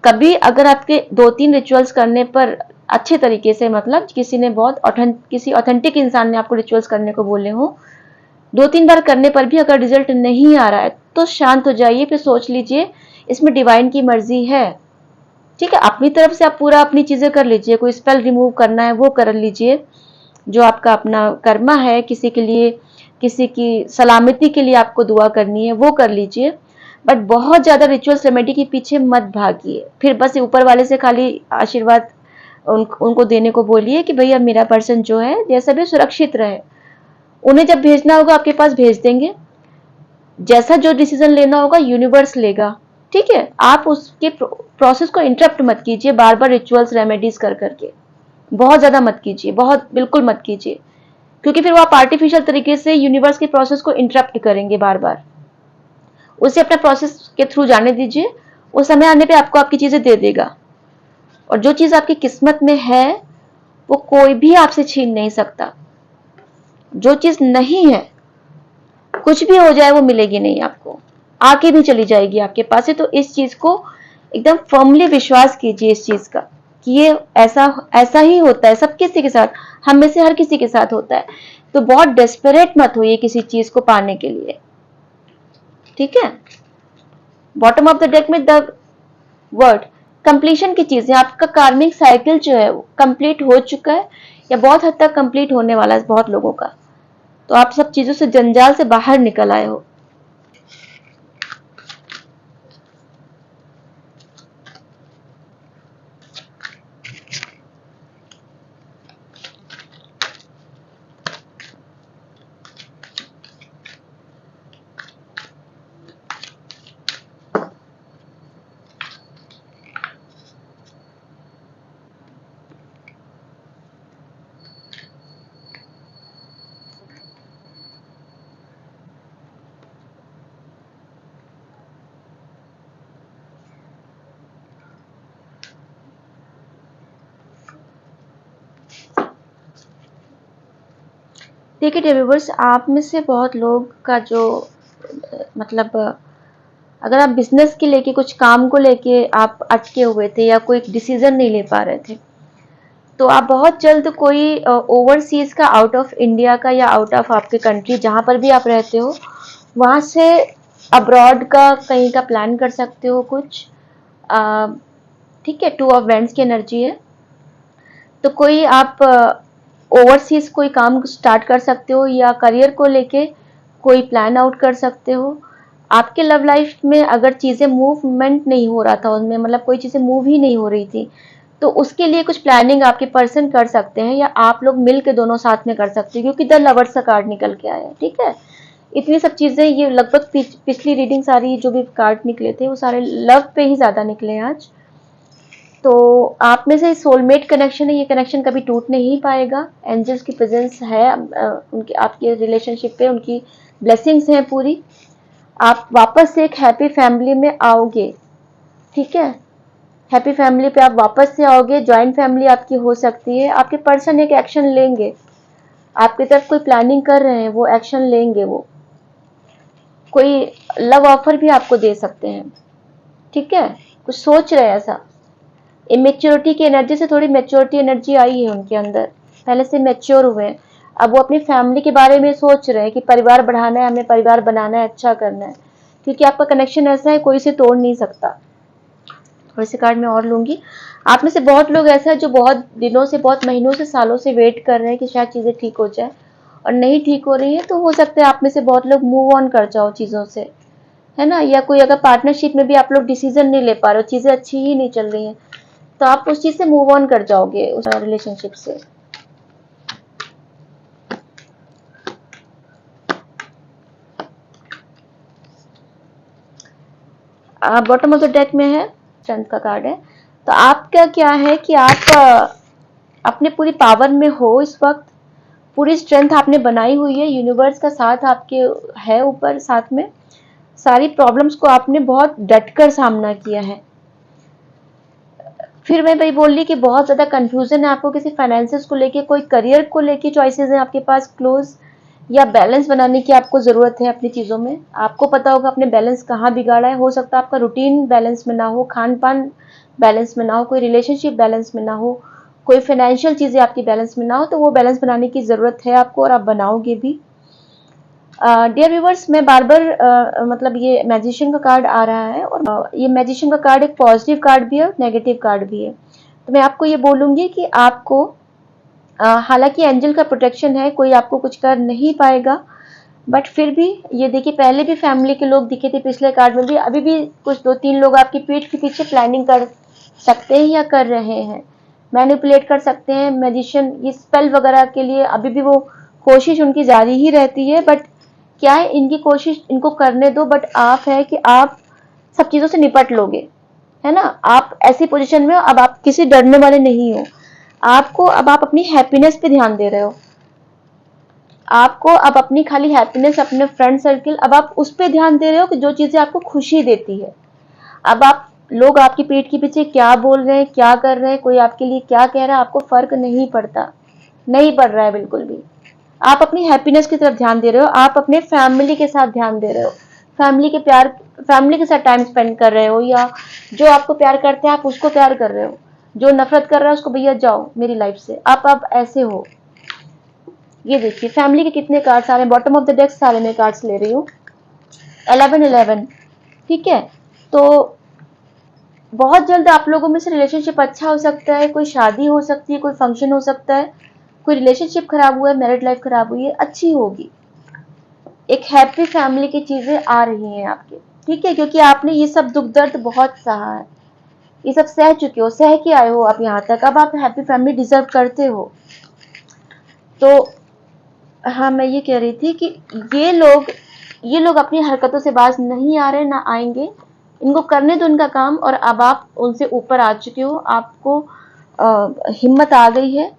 कभी अगर आपके 2-3 रिचुअल्स करने पर अच्छे तरीके से, मतलब किसी ने किसी ऑथेंटिक इंसान ने आपको रिचुअल्स करने को बोले हो, 2-3 बार करने पर भी अगर रिजल्ट नहीं आ रहा है तो शांत हो जाइए, फिर सोच लीजिए इसमें डिवाइन की मर्जी है। ठीक है, अपनी तरफ से आप पूरा अपनी चीजें कर लीजिए, कोई स्पेल रिमूव करना है वो कर लीजिए, जो आपका अपना कर्मा है, किसी के लिए, किसी की सलामती के लिए आपको दुआ करनी है वो कर लीजिए। बट बहुत ज्यादा रिचुअल्स रेमेडी के पीछे मत भागिए, फिर बस ऊपर वाले से खाली आशीर्वाद उनको देने को बोलिए कि भैया मेरा पर्सन जो है जैसा भी सुरक्षित रहे, उन्हें जब भेजना होगा आपके पास भेज देंगे, जैसा जो डिसीजन लेना होगा यूनिवर्स लेगा। ठीक है, आप उसके प्रोसेस को इंटरप्ट मत कीजिए बार बार रिचुअल्स रेमेडीज कर करके, बहुत ज्यादा मत कीजिए, बहुत बिल्कुल मत कीजिए, क्योंकि फिर वो आप आर्टिफिशियल तरीके से यूनिवर्स के प्रोसेस को इंटरप्ट करेंगे बार बार। उसे अपने प्रोसेस के थ्रू जाने दीजिए, उस समय आने पे आपको आपकी चीजें दे देगा। और जो चीज आपकी किस्मत में है वो कोई भी आपसे छीन नहीं सकता। जो चीज नहीं है, कुछ भी हो जाए वो मिलेगी नहीं आपको, आके भी चली जाएगी आपके पास से। तो इस चीज को एकदम फर्मली विश्वास कीजिए इस चीज का, कि ये ऐसा ऐसा ही होता है सब किसी के साथ, हम में से हर किसी के साथ होता है। तो बहुत डेस्परेट मत होइए किसी चीज को पाने के लिए। ठीक है, बॉटम ऑफ द डेक में द वर्ड कंप्लीशन की चीजें, आपका कार्मिक साइकिल जो है वो कंप्लीट हो चुका है, या बहुत हद तक कंप्लीट होने वाला है बहुत लोगों का। तो आप सब चीजों से, जंजाल से बाहर निकल आए हो। देखिए व्यूअर्स, आप में से बहुत लोग का जो मतलब अगर आप बिजनेस के लेके, कुछ काम को लेके आप अटके हुए थे या कोई डिसीजन नहीं ले पा रहे थे, तो आप बहुत जल्द कोई ओवरसीज का, आउट ऑफ इंडिया का या आउट ऑफ आपके कंट्री जहाँ पर भी आप रहते हो वहाँ से अब्रॉड का कहीं का प्लान कर सकते हो कुछ। ठीक है, 2 ऑफ वैंड्स की एनर्जी है, तो कोई आप ओवरसीज कोई काम स्टार्ट कर सकते हो, या करियर को लेके कोई प्लान आउट कर सकते हो। आपके लव लाइफ में अगर चीजें मूवमेंट नहीं हो रहा था उनमें, मतलब कोई चीजें मूव ही नहीं हो रही थी, तो उसके लिए कुछ प्लानिंग आपके पर्सन कर सकते हैं, या आप लोग मिल के दोनों साथ में कर सकते हैं, क्योंकि द लवर्स का कार्ड निकल के आया है। ठीक है, इतनी सब चीज़ें, ये लगभग पिछली रीडिंग सारी जो भी कार्ड निकले थे वो सारे लव पे ही ज़्यादा निकले हैं आज। तो आप में से सोलमेट कनेक्शन है, ये कनेक्शन कभी टूट नहीं पाएगा। एंजल्स की प्रेजेंस है उनके आपके रिलेशनशिप पे, उनकी ब्लेसिंग्स हैं पूरी। आप वापस से एक हैप्पी फैमिली में आओगे, ठीक है। हैप्पी फैमिली पे आप वापस से आओगे, जॉइंट फैमिली आपकी हो सकती है। आपके पर्सन एक एक्शन लेंगे, आपकी तरफ कोई प्लानिंग कर रहे हैं, वो एक्शन लेंगे। वो कोई लव ऑफर भी आपको दे सकते हैं, ठीक है। कुछ सोच रहे हैं ऐसा। इमेच्योरिटी की एनर्जी से थोड़ी मैच्योरिटी एनर्जी आई है उनके अंदर, पहले से मैच्योर हुए हैं। अब वो अपनी फैमिली के बारे में सोच रहे हैं कि परिवार बढ़ाना है, हमें परिवार बनाना है, अच्छा करना है, क्योंकि आपका कनेक्शन ऐसा है कोई से तोड़ नहीं सकता। थोड़े से कार्ड मैं और लूंगी। आप में से बहुत लोग ऐसा है जो बहुत दिनों से, बहुत महीनों से, सालों से वेट कर रहे हैं कि शायद चीजें ठीक हो जाए, और नहीं ठीक हो रही है। तो हो सकता है आप में से बहुत लोग मूव ऑन कर जाओ चीजों से, है ना। या कोई अगर पार्टनरशिप में भी आप लोग डिसीजन नहीं ले पा रहे हो, चीजें अच्छी ही नहीं चल रही हैं, तो आप उस चीज से मूव ऑन कर जाओगे, उस रिलेशनशिप से। बॉटम ऑफ द डेक में है, स्ट्रेंथ का कार्ड है। तो आपका क्या है कि आप अपने पूरी पावर में हो इस वक्त, पूरी स्ट्रेंथ आपने बनाई हुई है, यूनिवर्स का साथ आपके है ऊपर साथ में। सारी प्रॉब्लम्स को आपने बहुत डटकर सामना किया है। फिर मैं वही बोल रही कि बहुत ज्यादा कंफ्यूजन है आपको किसी फाइनेंसेस को लेके, कोई करियर को लेके चॉइसेस हैं आपके पास क्लोज, या बैलेंस बनाने की आपको जरूरत है अपनी चीजों में। आपको पता होगा अपने बैलेंस कहाँ बिगाड़ा है। हो सकता है आपका रूटीन बैलेंस में ना हो, खान पान बैलेंस में ना हो, कोई रिलेशनशिप बैलेंस में ना हो, कोई फाइनेंशियल चीजें आपकी बैलेंस में ना हो। तो वो बैलेंस बनाने की जरूरत है आपको, और आप बनाओगे भी। डियर व्यूवर्स, मैं बार बार मतलब ये मैजिशियन का कार्ड आ रहा है, और ये मैजिशियन का कार्ड एक पॉजिटिव कार्ड भी है और नेगेटिव कार्ड भी है। तो मैं आपको ये बोलूंगी कि आपको हालांकि एंजल का प्रोटेक्शन है, कोई आपको कुछ कर नहीं पाएगा, बट फिर भी ये देखिए, पहले भी फैमिली के लोग दिखे थे पिछले कार्ड में भी, अभी भी कुछ 2-3 लोग आपकी पीठ के पीछे प्लानिंग कर सकते हैं या कर रहे हैं, मैनिपुलेट कर सकते हैं। मैजिशियन ये स्पेल वगैरह के लिए अभी भी वो कोशिश उनकी जारी ही रहती है, बट क्या है, इनकी कोशिश इनको करने दो। बट आप है कि आप सब चीजों से निपट लोगे, है ना। आप ऐसी पोजीशन में हो, अब आप किसी डरने वाले नहीं हो। आपको अब आप अपनी हैप्पीनेस पे ध्यान दे रहे हो। आपको अब अपनी खाली हैप्पीनेस, अपने फ्रेंड सर्किल, अब आप उस पे ध्यान दे रहे हो कि जो चीजें आपको खुशी देती है। अब आप लोग आपकी पीठ के पीछे क्या बोल रहे हैं, क्या कर रहे हैं, कोई आपके लिए क्या कह रहा है, आपको फर्क नहीं पड़ता, नहीं पड़ रहा है बिल्कुल भी। आप अपनी हैप्पीनेस की तरफ ध्यान दे रहे हो, आप अपने फैमिली के साथ ध्यान दे रहे हो, फैमिली के प्यार, फैमिली के साथ टाइम स्पेंड कर रहे हो, या जो आपको प्यार करते हैं आप उसको प्यार कर रहे हो, जो नफरत कर रहा है उसको भैया जाओ मेरी लाइफ से। आप अब ऐसे हो। ये देखिए फैमिली के कितने कार्ड्स आ रहे हैं, बॉटम ऑफ द डेक सारे में कार्ड्स ले रही हूँ। 11-11, ठीक है। तो बहुत जल्द आप लोगों में से रिलेशनशिप अच्छा हो सकता है, कोई शादी हो सकती है, कोई फंक्शन हो सकता है, कोई रिलेशनशिप खराब हुआ है, मैरिड लाइफ खराब हुई है, अच्छी होगी। एक हैप्पी फैमिली की चीजें आ रही हैं आपके, ठीक है, क्योंकि आपने ये सब दुख दर्द बहुत सहा है, ये सब सह चुके हो, सह के आए हो आप यहाँ तक। अब आप हैप्पी फैमिली डिजर्व करते हो। तो हाँ, मैं ये कह रही थी कि ये लोग अपनी हरकतों से बाज नहीं आ रहे, ना आएंगे। इनको करने दो उनका काम, और अब आप उनसे ऊपर आ चुके हो, आपको हिम्मत आ गई है।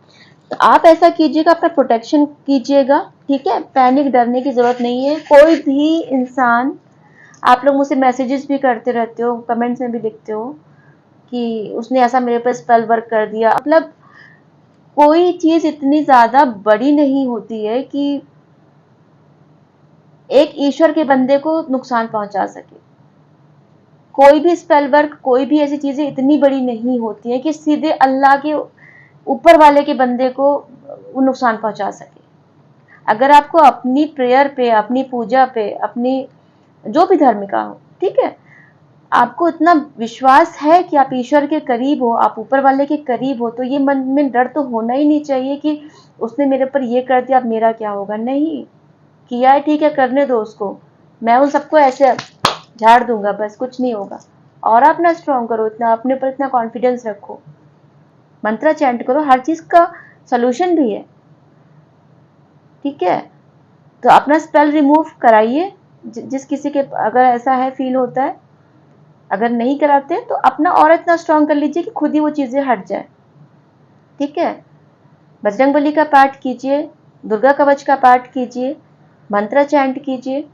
तो आप ऐसा कीजिएगा, अपना प्रोटेक्शन कीजिएगा, ठीक है। पैनिक, डरने की जरूरत नहीं है। कोई भी इंसान, आप लोग मुझसे मैसेजेस भी करते रहते हो, कमेंट्स में भी लिखते हो कि उसने ऐसा मेरे पर स्पेल वर्क कर दिया। मतलब कोई चीज इतनी ज्यादा बड़ी नहीं होती है कि एक ईश्वर के बंदे को नुकसान पहुंचा सके। कोई भी स्पेल वर्क, कोई भी ऐसी चीजें इतनी बड़ी नहीं होती है कि सीधे अल्लाह के ऊपर वाले के बंदे को वो नुकसान पहुंचा सके। अगर आपको अपनी प्रेयर पे, अपनी पूजा पे, अपनी जो भी धर्म का हो, ठीक है, आपको इतना विश्वास है कि आप ईश्वर के करीब हो, आप ऊपर वाले के करीब हो, तो ये मन में डर तो होना ही नहीं चाहिए कि उसने मेरे पर ये कर दिया, अब मेरा क्या होगा। नहीं, किया है ठीक है, करने दो उसको, मैं उन सबको ऐसे झाड़ दूंगा, बस कुछ नहीं होगा। और अपना स्ट्रॉन्ग करो, इतना अपने ऊपर इतना कॉन्फिडेंस रखो, मंत्र चैंट करो, हर चीज का सोल्यूशन भी है, ठीक है। तो अपना स्पेल रिमूव कराइए, जिस किसी के अगर ऐसा है फील होता है। अगर नहीं कराते तो अपना और इतना स्ट्रांग कर लीजिए कि खुद ही वो चीज़ें हट जाए। ठीक है, बजरंगबली का पाठ कीजिए, दुर्गा कवच का पाठ कीजिए, मंत्र चैंट कीजिए,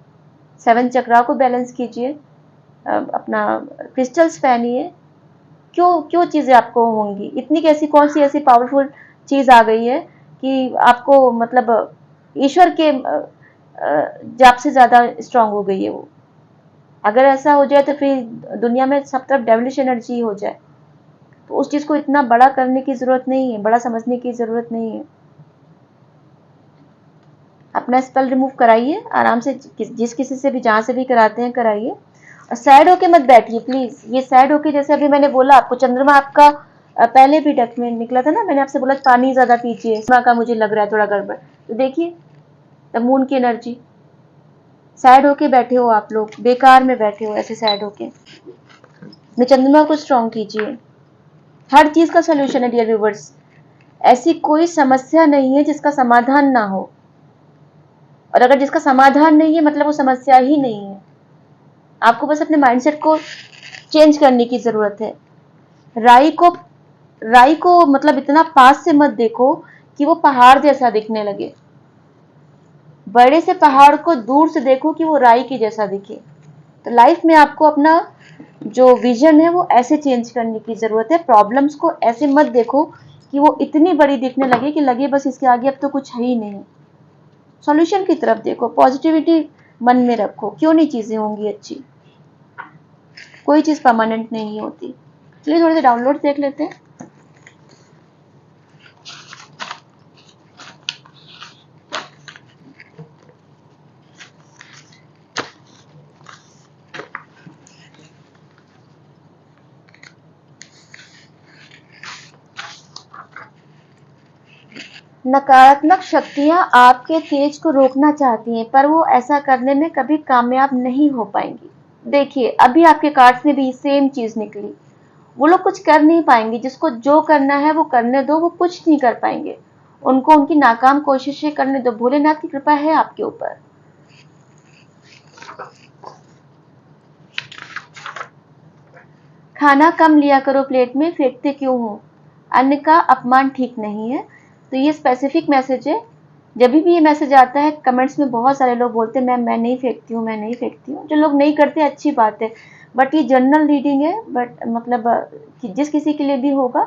7 चक्रा को बैलेंस कीजिए, अपना क्रिस्टल्स पहनिए। क्यों क्यों चीज़ें आपको होंगी इतनी, कैसी कौन सी ऐसी पावरफुल चीज़ आ गई है कि आपको मतलब ईश्वर के जाप से ज़्यादा स्ट्रांग हो गई है वो। अगर ऐसा हो जाए तो फिर दुनिया में सब तरफ डेविलिश एनर्जी हो जाए, तो उस चीज़ को इतना बड़ा करने की ज़रूरत नहीं है, बड़ा समझने की ज़रूरत नहीं है। अपना स्पेल रिमूव कराइए आराम से, जिस किसी से भी जहाँ से भी कराते हैं कराइए, और सैड होके मत बैठिए प्लीज़। ये सैड होके, जैसे अभी मैंने बोला आपको, चंद्रमा आपका पहले भी डेक में निकला था ना, मैंने आपसे बोला पानी ज़्यादा पीजिए, चंद्रमा का मुझे लग रहा है थोड़ा गड़बड़, तो देखिए द मून की एनर्जी। सैड होके बैठे हो आप लोग, बेकार में बैठे हो ऐसे सैड होके। चंद्रमा को स्ट्रॉन्ग कीजिए। हर चीज़ का सोल्यूशन है डियर व्यूवर्स, ऐसी कोई समस्या नहीं है जिसका समाधान ना हो, और अगर जिसका समाधान नहीं है मतलब वो समस्या ही नहीं है। आपको बस अपने माइंडसेट को चेंज करने की जरूरत है। राई को मतलब इतना पास से मत देखो कि वो पहाड़ जैसा दिखने लगे। बड़े से पहाड़ को दूर से देखो कि वो राई के जैसा दिखे। तो लाइफ में आपको अपना जो विजन है वो ऐसे चेंज करने की जरूरत है। प्रॉब्लम्स को ऐसे मत देखो कि वो इतनी बड़ी दिखने लगे कि लगे बस इसके आगे अब तो कुछ है ही नहीं। सॉल्यूशन की तरफ देखो, पॉजिटिविटी मन में रखो। क्यों नहीं चीजें होंगी अच्छी, कोई चीज परमानेंट नहीं होती। चलिए थोड़े से डाउनलोड देख लेते हैं। नकारात्मक शक्तियां आपके तेज को रोकना चाहती हैं, पर वो ऐसा करने में कभी कामयाब नहीं हो पाएंगी। देखिए अभी आपके कार्ड्स में भी सेम चीज निकली। वो लोग कुछ कर नहीं पाएंगे, जिसको जो करना है वो करने दो, वो कुछ नहीं कर पाएंगे। उनको उनकी नाकाम कोशिशें करने दो, भोलेनाथ की कृपा है आपके ऊपर। खाना कम लिया करो प्लेट में, फेंकते क्यों हो? अन्न का अपमान ठीक नहीं है। तो ये स्पेसिफिक मैसेज है। जब भी ये मैसेज आता है कमेंट्स में बहुत सारे लोग बोलते हैं मैम मैं नहीं फेंकती हूँ, मैं नहीं फेंकती हूँ। जो लोग नहीं करते अच्छी बात है, बट ये जनरल रीडिंग है। बट मतलब कि जिस किसी के लिए भी होगा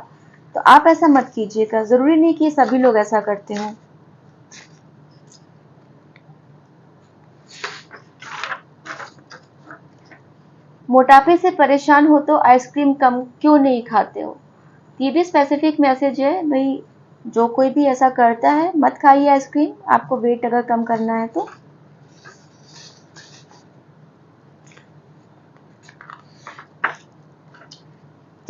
तो आप ऐसा मत कीजिएगा। जरूरी नहीं कि सभी लोग ऐसा करते हों। मोटापे से परेशान हो तो आइसक्रीम कम क्यों नहीं खाते हो? ये भी स्पेसिफिक मैसेज है भाई। जो कोई भी ऐसा करता है मत खाइए आइसक्रीम, आपको वेट अगर कम करना है तो।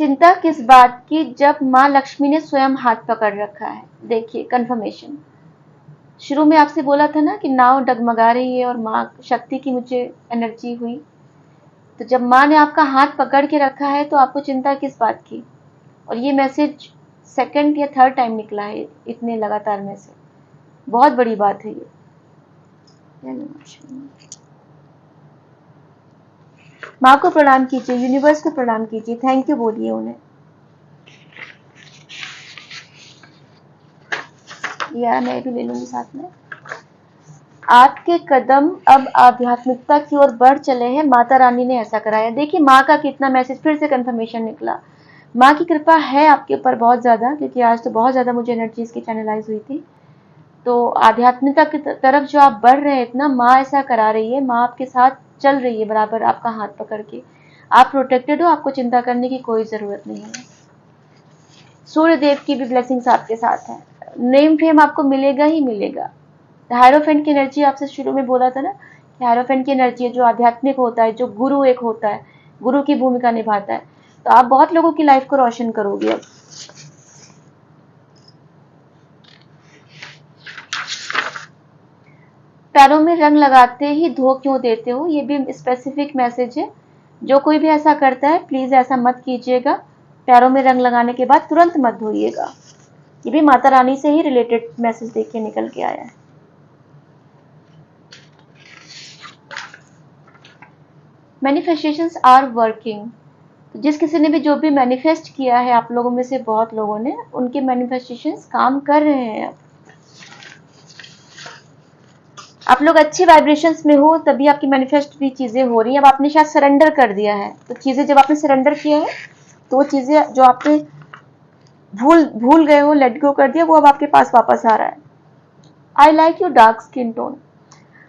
चिंता किस बात की जब माँ लक्ष्मी ने स्वयं हाथ पकड़ रखा है? देखिए कंफर्मेशन, शुरू में आपसे बोला था ना कि नाव डगमगा रही है और माँ शक्ति की मुझे एनर्जी हुई। तो जब माँ ने आपका हाथ पकड़ के रखा है तो आपको चिंता किस बात की? और ये मैसेज सेकंड या थर्ड टाइम निकला है इतने लगातार में से। बहुत बड़ी बात है ये। माँ को प्रणाम कीजिए, यूनिवर्स को प्रणाम कीजिए, थैंक यू बोलिए उन्हें। या मैं भी ले लूंगी साथ में। आपके कदम अब आध्यात्मिकता की ओर बढ़ चले हैं, माता रानी ने ऐसा कराया। देखिए माँ का कितना मैसेज, फिर से कंफर्मेशन निकला। माँ की कृपा है आपके ऊपर बहुत ज्यादा, क्योंकि आज तो बहुत ज्यादा मुझे एनर्जीज की चैनलाइज हुई थी। तो आध्यात्मिकता की तरफ जो आप बढ़ रहे हैं इतना, माँ ऐसा करा रही है। माँ आपके साथ चल रही है बराबर, आपका हाथ पकड़ के। आप प्रोटेक्टेड हो, आपको चिंता करने की कोई जरूरत नहीं है। सूर्य देव की भी ब्लेसिंग्स आपके साथ है। नेम फेम आपको मिलेगा ही मिलेगा। हायरोफेंट की एनर्जी आपसे शुरू में बोला था ना, कि हायरोफेंट की एनर्जी है जो आध्यात्मिक होता है, जो गुरु एक होता है, गुरु की भूमिका निभाता है। तो आप बहुत लोगों की लाइफ को रोशन करोगे अब। पैरों में रंग लगाते ही धो क्यों देते हो? ये भी स्पेसिफिक मैसेज है। जो कोई भी ऐसा करता है प्लीज ऐसा मत कीजिएगा। पैरों में रंग लगाने के बाद तुरंत मत धोइएगा। ये भी माता रानी से ही रिलेटेड मैसेज देखिए निकल के आया है। Manifestations are working. जिस किसी ने भी जो भी मैनिफेस्ट किया है, आप लोगों में से बहुत लोगों ने, उनके मैनिफेस्टेशंस काम कर रहे हैं। आप लोग अच्छी वाइब्रेशंस में हो तभी आपकी मैनिफेस्ट भी चीजें हो रही हैं। अब आपने शायद सरेंडर कर दिया है, तो चीजें जब आपने सरेंडर किया है तो वो चीजें जो आपने भूल गए हो, लेट गो कर दिया, वो अब आपके पास वापस आ रहा है। I like your dark skin tone.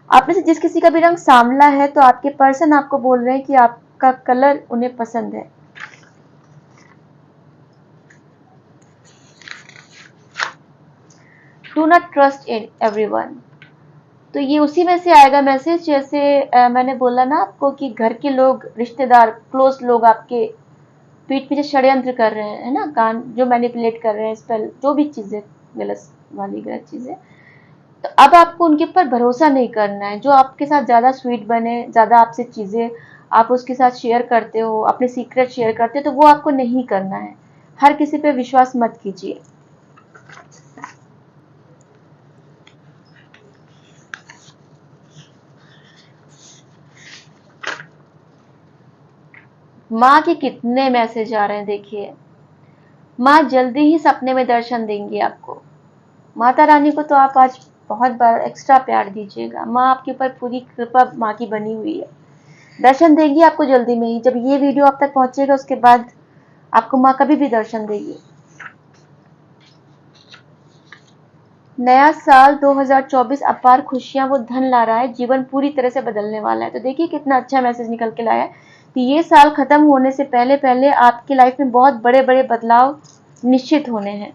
आप में से जिस किसी का भी रंग सांवला है तो आपके पर्सन आपको बोल रहे हैं कि आपका कलर उन्हें पसंद है। Do not trust in everyone. तो ये उसी में से आएगा मैसेज, जैसे मैंने बोला ना आपको कि घर के लोग, रिश्तेदार, क्लोज लोग आपके पीठ पीछे षड्यंत्र कर रहे हैं, है ना, कान जो मैनिपुलेट कर रहे हैं, स्पेल, जो भी चीजें गलत वाली गलत चीजें, तो अब आपको उनके ऊपर भरोसा नहीं करना है। जो आपके साथ ज्यादा स्वीट बने, ज्यादा आपसे चीजें आप उसके साथ शेयर करते हो, अपने सीक्रेट शेयर करते हो, तो वो आपको नहीं करना है। हर किसी पे विश्वास मत कीजिए। माँ के कितने मैसेज आ रहे हैं देखिए। माँ जल्दी ही सपने में दर्शन देंगी आपको। माता रानी को तो आप आज बहुत बार एक्स्ट्रा प्यार दीजिएगा। माँ आपके ऊपर पूरी कृपा माँ की बनी हुई है, दर्शन देगी आपको जल्दी में ही। जब ये वीडियो आप तक पहुंचेगा उसके बाद आपको माँ कभी भी दर्शन देगी। नया साल 2024 अपार खुशियां वो धन ला रहा है, जीवन पूरी तरह से बदलने वाला है। तो देखिए कितना अच्छा मैसेज निकल के लाया है कि ये साल खत्म होने से पहले पहले आपकी लाइफ में बहुत बड़े बड़े बदलाव निश्चित होने हैं।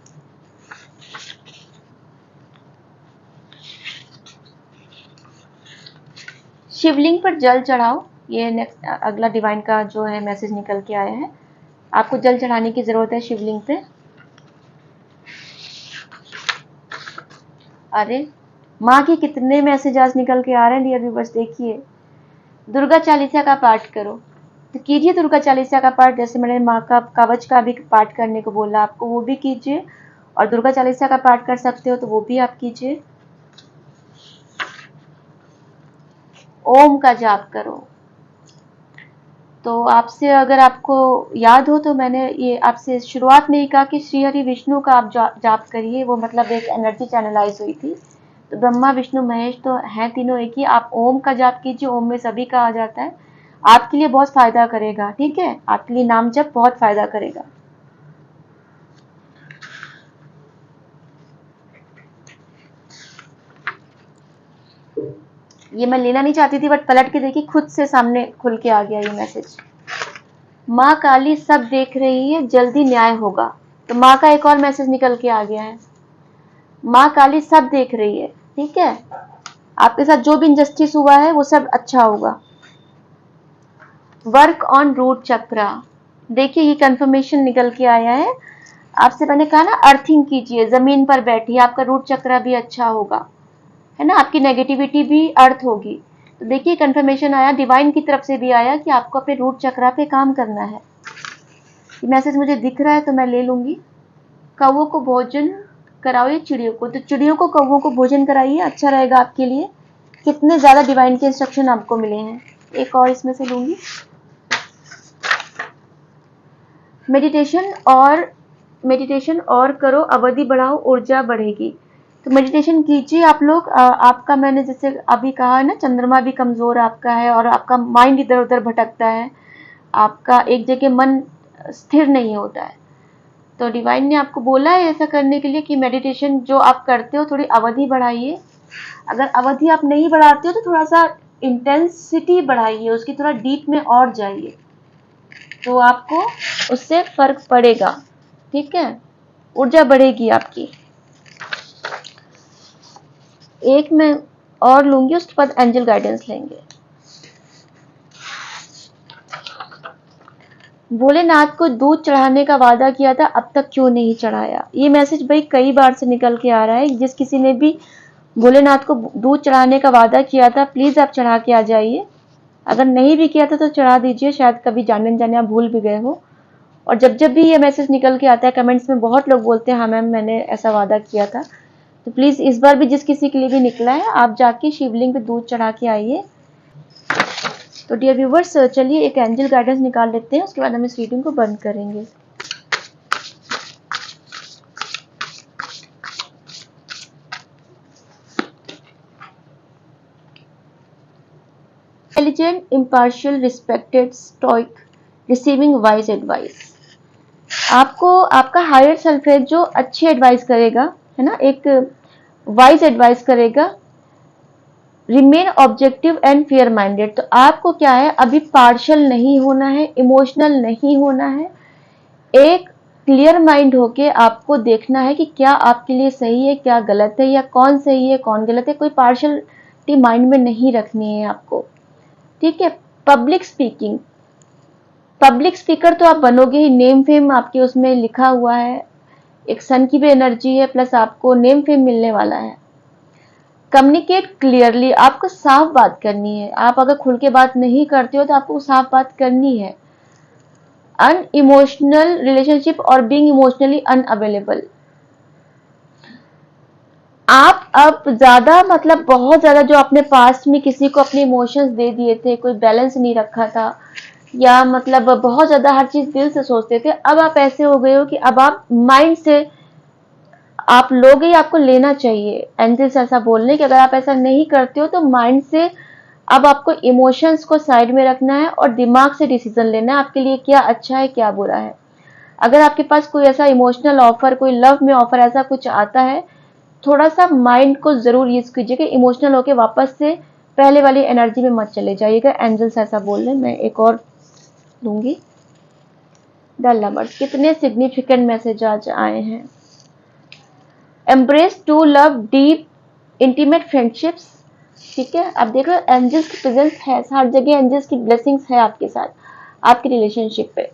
शिवलिंग पर जल चढ़ाओ। ये नेक्स्ट अगला डिवाइन का जो है मैसेज निकल के आया है। आपको जल चढ़ाने की जरूरत है शिवलिंग पे। अरे माँ के कितने मैसेज आज निकल के आ रहे हैं डियर व्यूअर्स, देखिए। दुर्गा चालीसा का पाठ करो, तो कीजिए दुर्गा चालीसा का पाठ। जैसे मैंने माँ का कवच का भी पाठ करने को बोला आपको, वो भी कीजिए, और दुर्गा चालीसा का पाठ कर सकते हो तो वो भी आप कीजिए। ओम का जाप करो। तो आपसे अगर आपको याद हो तो मैंने ये आपसे शुरुआत में ही कहा कि श्री हरि विष्णु का आप जाप करिए। वो मतलब एक एनर्जी चैनलाइज हुई थी। तो ब्रह्मा विष्णु महेश तो हैं तीनों एक ही। आप ओम का जाप कीजिए, ओम में सभी का आ जाता है। आपके लिए बहुत फायदा करेगा, ठीक है, आपके लिए नाम जप बहुत फायदा करेगा। ये मैं लेना नहीं चाहती थी बट पलट के देखी, खुद से सामने खुल के आ गया ये मैसेज। माँ काली सब देख रही है, जल्दी न्याय होगा। तो माँ का एक और मैसेज निकल के आ गया है। माँ काली सब देख रही है, ठीक है, आपके साथ जो भी इनजस्टिस हुआ है वो सब अच्छा होगा। वर्क ऑन रूट चक्रा। देखिए ये कंफर्मेशन निकल के आया है। आपसे मैंने कहा ना, अर्थिंग कीजिए, जमीन पर बैठिए, आपका रूट चक्रा भी अच्छा होगा, है ना, आपकी नेगेटिविटी भी अर्थ होगी। तो देखिए कंफर्मेशन आया, डिवाइन की तरफ से भी आया कि आपको अपने रूट चक्रा पे काम करना है। ये मैसेज मुझे दिख रहा है तो मैं ले लूंगी। कौवों को भोजन कराओ चिड़ियों को, तो चिड़ियों को कौवों को भोजन कराइए, अच्छा रहेगा आपके लिए। कितने ज्यादा डिवाइन के इंस्ट्रक्शन आपको मिले हैं। एक और इसमें से लूंगी। मेडिटेशन और करो, अवधि बढ़ाओ, ऊर्जा बढ़ेगी। तो मेडिटेशन कीजिए आप लोग। आपका मैंने जैसे अभी कहा है ना, चंद्रमा भी कमजोर आपका है और आपका माइंड इधर उधर भटकता है, आपका एक जगह मन स्थिर नहीं होता है। तो डिवाइन ने आपको बोला है ऐसा करने के लिए कि मेडिटेशन जो आप करते हो थोड़ी अवधि बढ़ाइए। अगर अवधि आप नहीं बढ़ाते हो तो थोड़ा सा इंटेंसिटी बढ़ाइए, उसकी थोड़ा डीप में और जाइए, तो आपको उससे फर्क पड़ेगा, ठीक है, ऊर्जा बढ़ेगी आपकी। एक मैं और लूंगी, उसके बाद एंजल गाइडेंस लेंगे। भोलेनाथ को दूध चढ़ाने का वादा किया था, अब तक क्यों नहीं चढ़ाया। ये मैसेज भाई कई बार से निकल के आ रहा है। जिस किसी ने भी भोलेनाथ को दूध चढ़ाने का वादा किया था, प्लीज आप चढ़ा के आ जाइए। अगर नहीं भी किया था तो चढ़ा दीजिए, शायद कभी जाने जाने आप भूल भी गए हो। और जब जब भी ये मैसेज निकल के आता है कमेंट्स में बहुत लोग बोलते हैं हाँ मैम मैंने ऐसा वादा किया था। तो प्लीज इस बार भी जिस किसी के लिए भी निकला है, आप जाके शिवलिंग पे दूध चढ़ा के आइए। तो डियर व्यूवर्स, चलिए एक एंजल गाइडेंस निकाल लेते हैं, उसके बाद हम इस रीडिंग को बंद करेंगे। Intelligent, impartial, respected, stoic, receiving wise advice. आपको आपका हायर सेल्फ है जो अच्छी एडवाइस करेगा, है ना, एक वाइज एडवाइस करेगा। Remain objective and fair minded. तो आपको क्या है, अभी पार्शियल नहीं होना है, इमोशनल नहीं होना है। एक क्लियर माइंड होके आपको देखना है कि क्या आपके लिए सही है, क्या गलत है, या कौन सही है कौन गलत है। कोई पार्शियलिटी माइंड में नहीं रखनी है आपको, ठीक है। पब्लिक स्पीकिंग, पब्लिक स्पीकर तो आप बनोगे ही, नेम फेम आपके उसमें लिखा हुआ है, एक सन की भी एनर्जी है, प्लस आपको नेम फेम मिलने वाला है। कम्युनिकेट क्लियरली, आपको साफ बात करनी है। आप अगर खुल के बात नहीं करते हो तो आपको साफ बात करनी है। अनइमोशनल रिलेशनशिप और बीइंग इमोशनली अनअवेलेबल। आप अब ज्यादा, मतलब बहुत ज्यादा, जो आपने पास्ट में किसी को अपने इमोशंस दे दिए थे, कोई बैलेंस नहीं रखा था, या मतलब बहुत ज्यादा हर चीज दिल से सोचते थे, अब आप ऐसे हो गए हो कि अब आप माइंड से आप लोगे, आपको लेना चाहिए। एंजल्स ऐसा बोल रहे हैं कि अगर आप ऐसा नहीं करते हो तो माइंड से अब आपको इमोशंस को साइड में रखना है और दिमाग से डिसीजन लेना है, आपके लिए क्या अच्छा है क्या बुरा है। अगर आपके पास कोई ऐसा इमोशनल ऑफर, कोई लव में ऑफर ऐसा कुछ आता है, थोड़ा सा माइंड को जरूर यूज कीजिएगा, इमोशनल होके वापस से पहले वाली एनर्जी में मत चले जाइएगा। एंजल्स ऐसा बोल रहे हैं। मैं एक और दूंगी। द लवर्स, कितने सिग्निफिकेंट मैसेज आज आए हैं। Embrace to love deep intimate friendships, ठीक है। अब देखो एंजल्स की प्रेजेंस है हर जगह, एंजल्स की ब्लेसिंग्स है आपके साथ, आपकी रिलेशनशिप पे।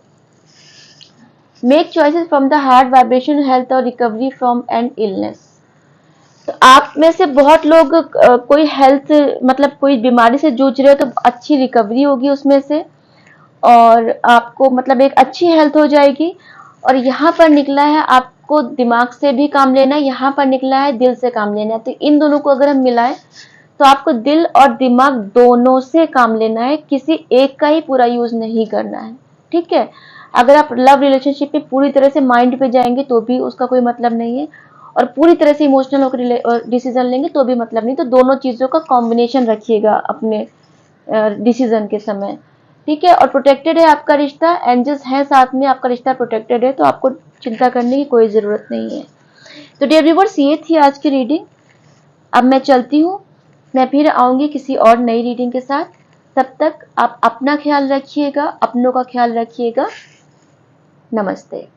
Make choices from the heart vibration, health और रिकवरी फ्रॉम एन इलनेस। तो आप में से बहुत लोग कोई हेल्थ, मतलब कोई बीमारी से जूझ रहे हो तो अच्छी रिकवरी होगी उसमें से, और आपको मतलब एक अच्छी हेल्थ हो जाएगी। और यहाँ पर निकला है आपको दिमाग से भी काम लेना है, यहाँ पर निकला है दिल से काम लेना है। तो इन दोनों को अगर हम मिलाएं तो आपको दिल और दिमाग दोनों से काम लेना है, किसी एक का ही पूरा यूज नहीं करना है, ठीक है। अगर आप लव रिलेशनशिप में पूरी तरह से माइंड पे जाएंगे तो भी उसका कोई मतलब नहीं है, और पूरी तरह से इमोशनल होकर डिसीजन लेंगे तो भी मतलब नहीं। तो दोनों चीजों का कॉम्बिनेशन रखिएगा अपने डिसीजन के समय, ठीक है। और प्रोटेक्टेड है आपका रिश्ता, एंजल्स है साथ में, आपका रिश्ता प्रोटेक्टेड है, तो आपको चिंता करने की कोई जरूरत नहीं है। तो डियर व्यूअर्स, ये थी आज की रीडिंग। अब मैं चलती हूँ, मैं फिर आऊंगी किसी और नई रीडिंग के साथ। तब तक आप अपना ख्याल रखिएगा, अपनों का ख्याल रखिएगा। नमस्ते।